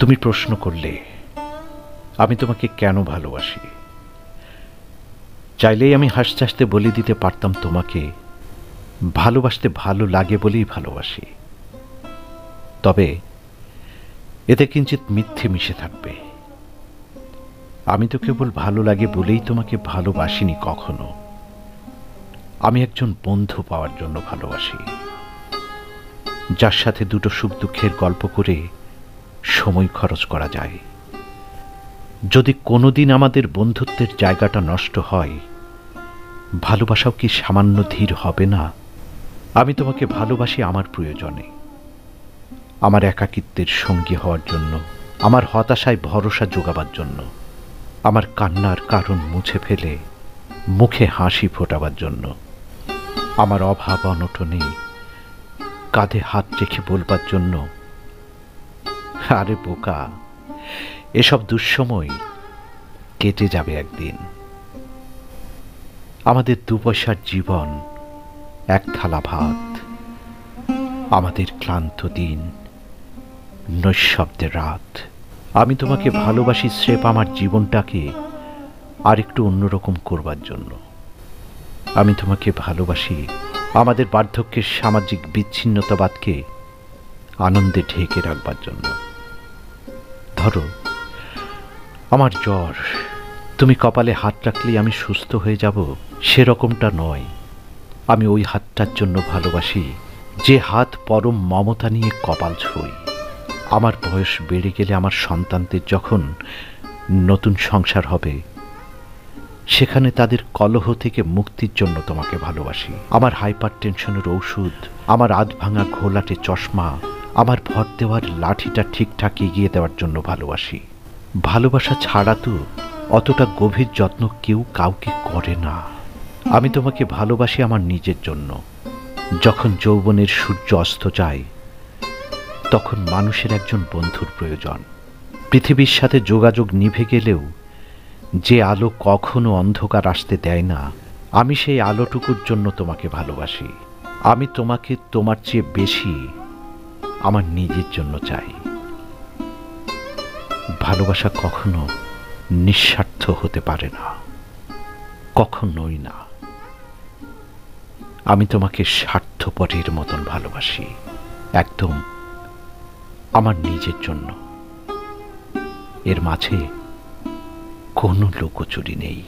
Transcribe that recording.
তুমি প্রশ্ন করলে আমি তোমাকে কেন ভালোবাসি। চাইলেই আমি হাসতে হাসতে বলে দিতে পারতাম তোমাকে ভালোবাসতে ভালো লাগে বলেই ভালোবাসি। তবে এতে কিঞ্চিত মিথ্যে মিশে থাকবে। আমি তো কেবল ভালো লাগে বলেই তোমাকে ভালোবাসিনি কখনো। আমি একজন বন্ধু পাওয়ার জন্য ভালোবাসি, যার সাথে দুটো সুখ দুঃখের গল্প করে সময় খরচ করা যায়। যদি কোনোদিন আমাদের বন্ধুত্বের জায়গাটা নষ্ট হয়, ভালোবাসাও কি সামান্য ধীর হবে না? আমি তোমাকে ভালোবাসি আমার প্রয়োজনে, আমার একাকিত্বের সঙ্গী হওয়ার জন্য, আমার হতাশায় ভরসা জোগাবার জন্য, আমার কান্নার কারণ মুছে ফেলে মুখে হাসি ফোটাবার জন্য, আমার অভাব অনটনে কাঁধে হাত রেখে বলবার জন্য, আরে বোকা, এসব দুঃসময় কেটে যাবে একদিন। আমাদের দুপয়সার জীবন এক থালা ভাত, আমাদের ক্লান্ত দিন, নৈঃশব্দের রাত। আমি তোমাকে ভালোবাসি স্রেফ আমার জীবনটাকে আর একটু অন্যরকম করবার জন্য। আমি তোমাকে ভালোবাসি আমাদের বার্ধক্যের সামাজিক বিচ্ছিন্নতাবাদকে আনন্দে ঢেকে রাখবার জন্য। ধরো আমার জ্বর, তুমি কপালে হাত রাখলেই আমি সুস্থ হয়ে যাব, সেরকমটা নয়। আমি ওই হাতটার জন্য ভালোবাসি যে হাত পরম মমতা নিয়ে কপাল ছুঁই। আমার বয়স বেড়ে গেলে আমার সন্তানদের যখন নতুন সংসার হবে, সেখানে তাদের কলহ থেকে মুক্তির জন্য তোমাকে ভালোবাসি। আমার হাইপার টেনশনের ঔষধ, আমার আধ ভাঙা ঘোলাটে চশমা, আমার ভর দেওয়ার লাঠিটা ঠিকঠাক এগিয়ে দেওয়ার জন্য ভালোবাসি। ভালোবাসা ছাড়া তো অতটা গভীর যত্ন কেউ কাউকে করে না। আমি তোমাকে ভালোবাসি আমার নিজের জন্য। যখন যৌবনের সূর্য অস্ত যায়, তখন মানুষের একজন বন্ধুর প্রয়োজন। পৃথিবীর সাথে যোগাযোগ নিভে গেলেও যে আলো কখনো অন্ধকার আসতে দেয় না, আমি সেই আলোটুকুর জন্য তোমাকে ভালোবাসি। আমি তোমাকে তোমার চেয়ে বেশি আমার নিজের জন্য চাই। ভালোবাসা কখনো নিঃস্বার্থ হতে পারে না, কখনোই না। আমি তোমাকে স্বার্থপরের মতন ভালোবাসি, একদম আমার নিজের জন্য। এর মাঝে কোনো লুকোচুরি নেই।